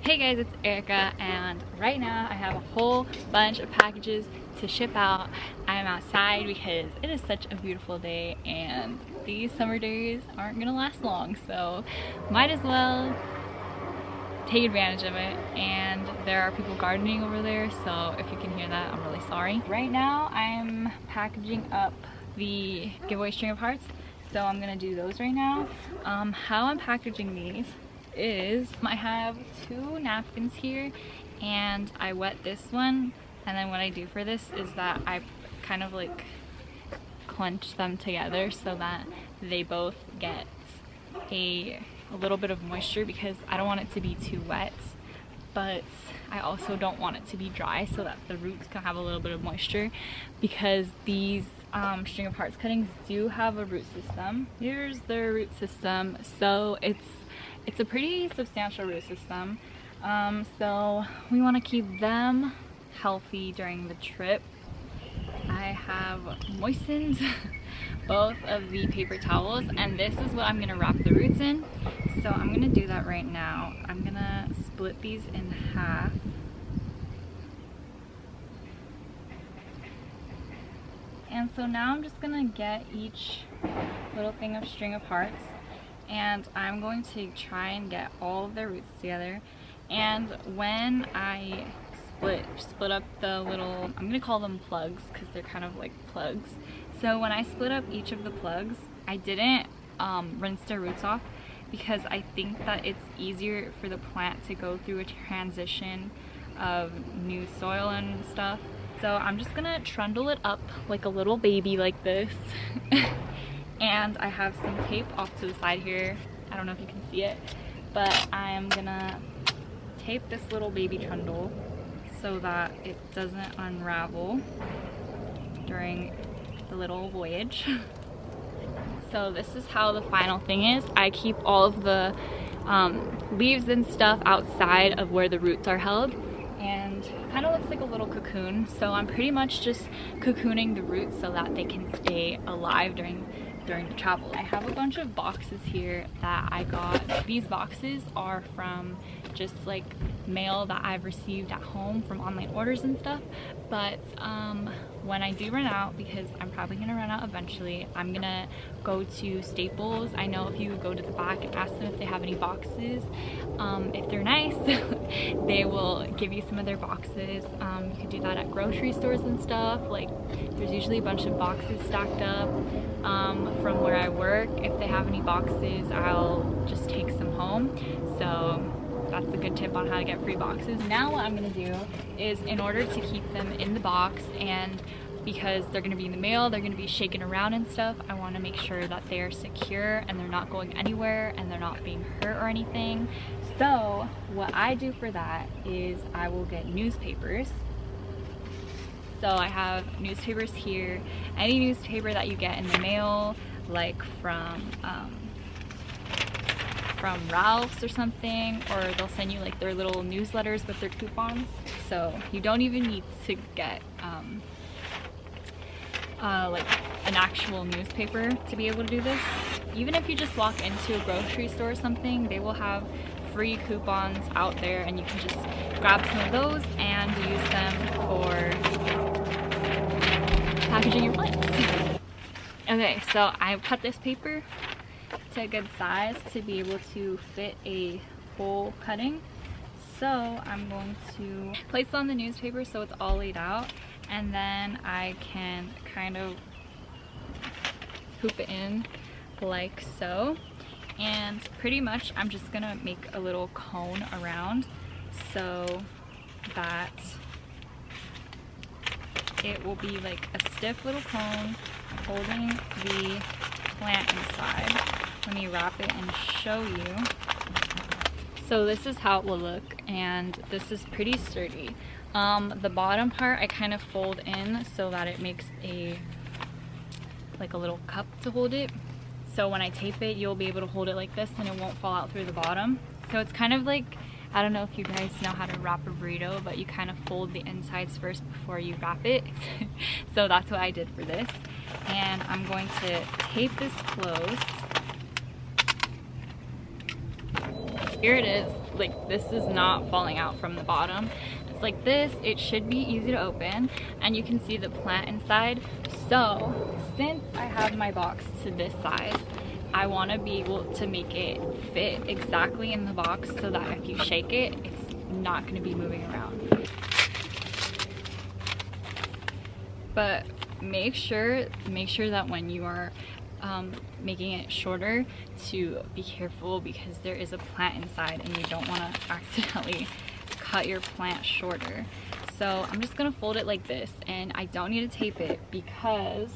Hey guys, it's Erica, and right now I have a whole bunch of packages to ship out. I'm outside because it is such a beautiful day and these summer days aren't gonna last long, so might as well take advantage of it. And there are people gardening over there, so if you can hear that, I'm really sorry. Right now I'm packaging up the giveaway string of hearts, so I'm gonna do those right now. How I'm packaging these is I have 2 napkins here and I wet this one, and then what I do for this is that I kind of like clench them together so that they both get a little bit of moisture, because I don't want it to be too wet, but I also don't want it to be dry, so that the roots can have a little bit of moisture, because these string of hearts cuttings do have a root system. Here's their root system, so it's a pretty substantial root system. So we want to keep them healthy during the trip. I have moistened both of the paper towels, and this is what I'm going to wrap the roots in. So I'm going to do that right now. I'm going to split these in half. And so now I'm just going to get each little thing of string of hearts, and I'm going to try and get all of their roots together. And when I split up the little, I'm gonna call them plugs because they're kind of like plugs. So when I split up each of the plugs, I didn't rinse their roots off, because I think that it's easier for the plant to go through a transition of new soil and stuff. So I'm just gonna trundle it up like a little baby like this. And I have some tape off to the side here. I don't know if you can see it, but I'm gonna tape this little baby trundle so that it doesn't unravel during the little voyage. So this is how the final thing is. I keep all of the leaves and stuff outside of where the roots are held, and it kind of looks like a little cocoon. So I'm pretty much just cocooning the roots so that they can stay alive during the travel. I have a bunch of boxes here that I got. These boxes are from just like mail that I've received at home from online orders and stuff, but when I do run out, because I'm probably gonna run out eventually, I'm gonna go to Staples. I know if you go to the back and ask them if they have any boxes, if they're nice, they will give you some of their boxes. You could do that at grocery stores and stuff. Like, there's usually a bunch of boxes stacked up from where I work. If they have any boxes, I'll just take some home. So that's a good tip on how to get free boxes. Now what I'm gonna do is, in order to keep them in the box, and because they're gonna be in the mail, they're gonna be shaken around and stuff, I wanna make sure that they're secure and they're not going anywhere and they're not being hurt or anything. So what I do for that is I will get newspapers. So I have newspapers here. Any newspaper that you get in the mail, like from Ralph's or something, or they'll send you like their little newsletters with their coupons. So you don't even need to get like an actual newspaper to be able to do this. Even if you just walk into a grocery store or something, they will have free coupons out there, and you can just grab some of those and use them for packaging your plants. Okay, so I cut this paper to a good size to be able to fit a whole cutting. So I'm going to place it on the newspaper so it's all laid out, and then I can kind of hoop it in like so. And pretty much I'm just gonna make a little cone around so that it will be like a stiff little cone holding the plant inside. Let me wrap it and show you. So this is how it will look, and this is pretty sturdy. The bottom part I kind of fold in so that it makes like a little cup to hold it. So when I tape it, you'll be able to hold it like this and it won't fall out through the bottom. So it's kind of like, I don't know if you guys know how to wrap a burrito, but you kind of fold the insides first before you wrap it. So that's what I did for this. And I'm going to tape this closed. Here it is. Like, this is not falling out from the bottom. It's like this. It should be easy to open, and you can see the plant inside. So since I have my box to this size, I want to be able to make it fit exactly in the box so that if you shake it, it's not going to be moving around. But make sure that when you are making it shorter, to be careful, because there is a plant inside and you don't want to accidentally cut your plant shorter. So I'm just gonna fold it like this, and I don't need to tape it because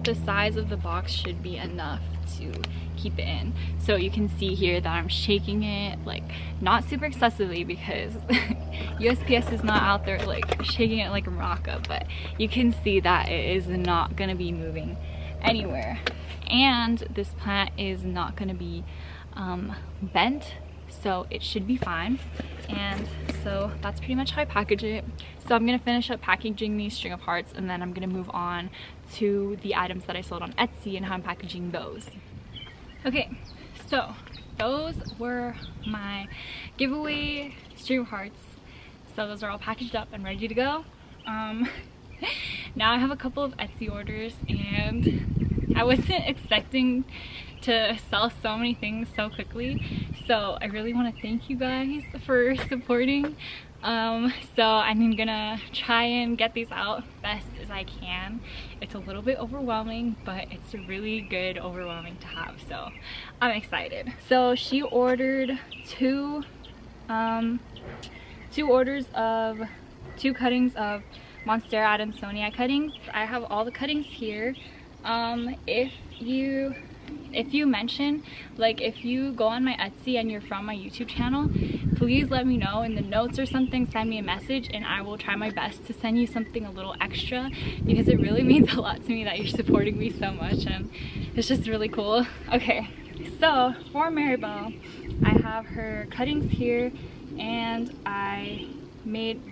the size of the box should be enough to keep it in. So you can see here that I'm shaking it, like, not super excessively because USPS is not out there like shaking it like a maraca, but you can see that it is not gonna be moving anywhere, and this plant is not gonna be bent, so it should be fine. And so that's pretty much how I package it. So I'm gonna finish up packaging these string of hearts, and then I'm gonna move on to the items that I sold on Etsy and how I'm packaging those. Okay, so those were my giveaway string of hearts. So those are all packaged up and ready to go. Now I have a couple of Etsy orders, and I wasn't expecting to sell so many things so quickly. So I really want to thank you guys for supporting. So I'm gonna try and get these out best as I can. It's a little bit overwhelming, but it's really good overwhelming to have, so I'm excited. So she ordered two cuttings of Monstera Adansonii cuttings. I have all the cuttings here. If you mention, like, if you go on my Etsy and you're from my YouTube channel, please let me know in the notes or something. Send me a message and I will try my best to send you something a little extra, because it really means a lot to me that you're supporting me so much, and it's just really cool. Okay, so for Maribel, I have her cuttings here, and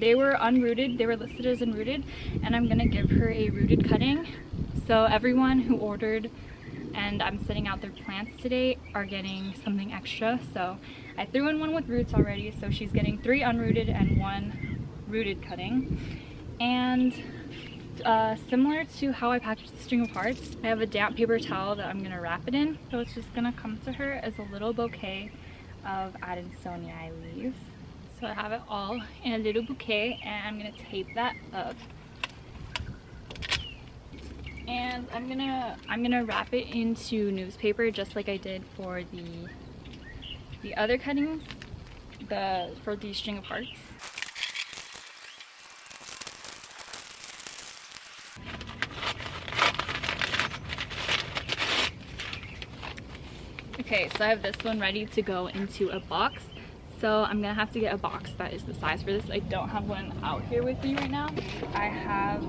they were unrooted, they were listed as unrooted, and I'm gonna give her a rooted cutting. So everyone who ordered and I'm sending out their plants today are getting something extra. So I threw in one with roots already, so she's getting 3 unrooted and 1 rooted cutting. And similar to how I packaged the string of hearts, I have a damp paper towel that I'm gonna wrap it in. So it's just gonna come to her as a little bouquet of Adansonii leaves. So I have it all in a little bouquet, and I'm gonna tape that up. And I'm gonna wrap it into newspaper just like I did for the other cuttings, for the string of hearts. Okay, so I have this one ready to go into a box. So I'm gonna have to get a box that is the size for this. I don't have one out here with me right now. I have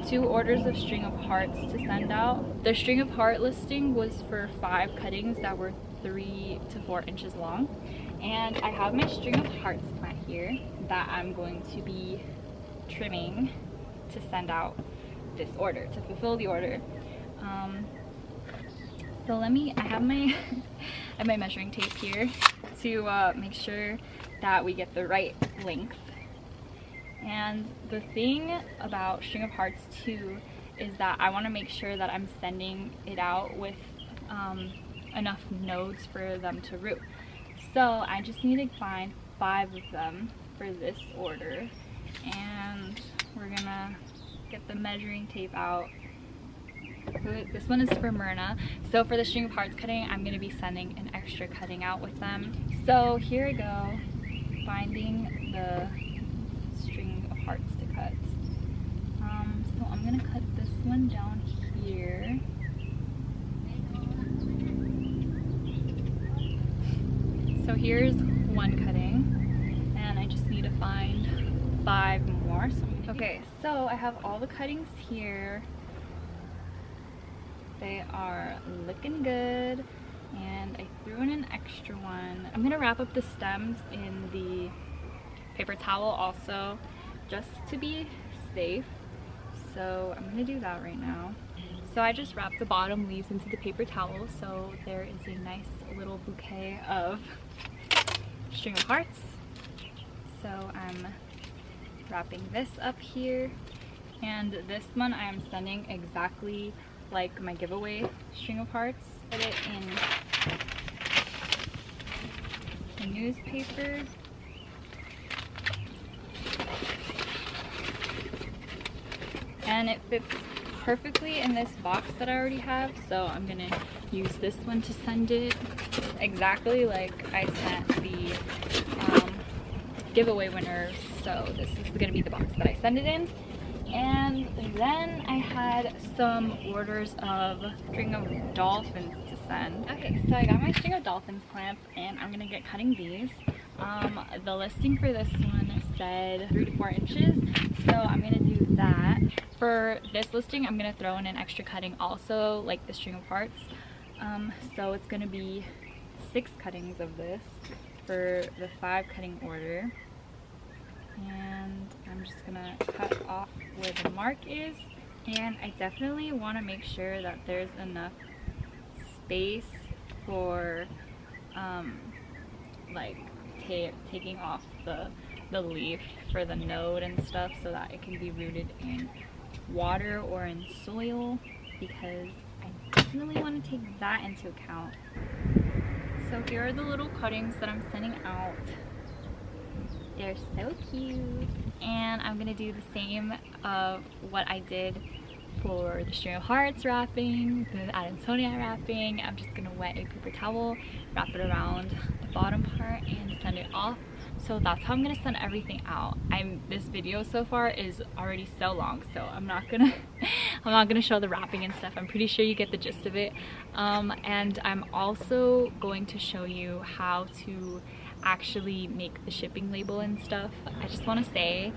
2 orders of string of hearts to send out. The string of heart listing was for 5 cuttings that were 3 to 4 inches long. And I have my string of hearts plant here that I'm going to be trimming to send out this order, to fulfill the order. So I have my measuring tape here to make sure that we get the right length. And the thing about string of hearts too is that I want to make sure that I'm sending it out with enough nodes for them to root. So I just need to find 5 of them for this order, and we're gonna get the measuring tape out. This one is for Myrna. So for the string of hearts cutting, I'm gonna be sending an extra cutting out with them. So here I go, finding the string of hearts to cut. So I'm gonna cut this one down here. So here's one cutting, and I just need to find 5 more. Okay, so I have all the cuttings here. They are looking good, and I threw in an extra one. I'm gonna wrap up the stems in the paper towel also, just to be safe. So I'm gonna do that right now. So I just wrapped the bottom leaves into the paper towel, so there is a nice little bouquet of string of hearts. So I'm wrapping this up here, and this one I am sending exactly like my giveaway string of hearts. Put it in the newspaper. And it fits perfectly in this box that I already have, so I'm gonna use this one to send it exactly like I sent the giveaway winners. So this is gonna be the box that I send it in. And then I had some orders of string of dolphins to send. Okay, so I got my string of dolphins plants, and I'm gonna get cutting these. The listing for this one said 3 to 4 inches, so I'm gonna do that. For this listing, I'm gonna throw in an extra cutting also, like the string of hearts. So it's gonna be 6 cuttings of this for the 5 cutting order. And I'm just gonna cut off where the mark is, and I definitely want to make sure that there's enough space for like taking off the leaf for the node and stuff, so that it can be rooted in water or in soil, because I definitely want to take that into account. So here are the little cuttings that I'm sending out. They're so cute. And I'm gonna do the same of what I did for the string of hearts wrapping, the Adansonia wrapping. I'm just gonna wet a paper towel, wrap it around the bottom part, and send it off. So that's how I'm gonna send everything out. This video so far is already so long, so I'm not gonna show the wrapping and stuff. I'm pretty sure you get the gist of it. And I'm also going to show you how to actually make the shipping label and stuff. I just want to say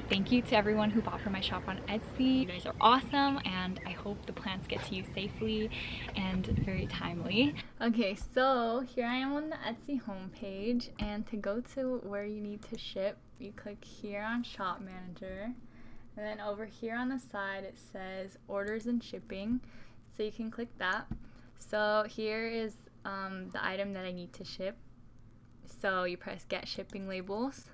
thank you to everyone who bought from my shop on Etsy. You guys are awesome, and I hope the plants get to you safely and very timely. Okay, so here I am on the Etsy homepage, and to go to where you need to ship, you click here on Shop Manager, and then over here on the side it says Orders and Shipping, so you can click that. So here is the item that I need to ship. So you press Get Shipping Labels,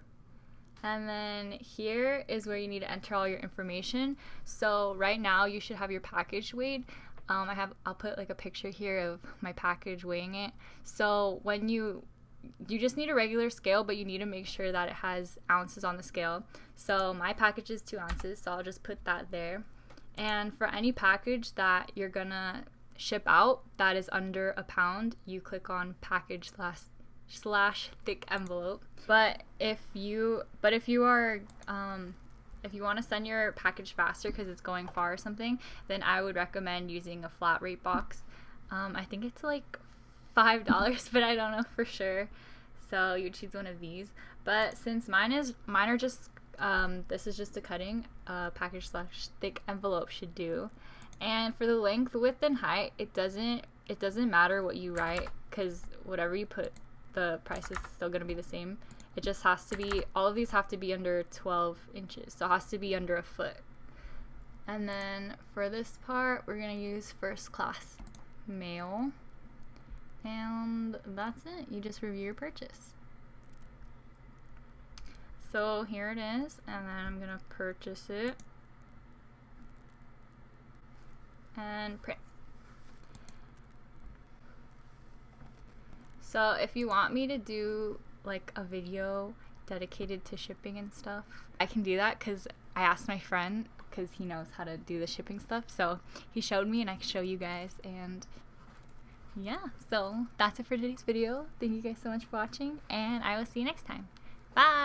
and then here is where you need to enter all your information. So right now you should have your package weighed. I'll put like a picture here of my package weighing it. So when you just need a regular scale, but you need to make sure that it has ounces on the scale. So my package is 2 ounces, so I'll just put that there. And for any package that you're gonna ship out that is under a pound, you click on package slash thick envelope. But if you want to send your package faster because it's going far or something, then I would recommend using a flat rate box. I think it's like $5, but I don't know for sure, so you choose one of these. But since mine are just this is just a cutting, package slash thick envelope should do. And for the length, width, and height, it doesn't matter what you write, because whatever you put, the price is still going to be the same. It just has to be, all of these have to be under 12 inches, so it has to be under a foot. And then for this part, we're going to use first class mail, and that's it. You just review your purchase. So here it is, and then I'm going to purchase it and print. So if you want me to do like a video dedicated to shipping and stuff, I can do that, because I asked my friend, because he knows how to do the shipping stuff, so he showed me and I can show you guys. And yeah, so that's it for today's video. Thank you guys so much for watching, and I will see you next time. Bye!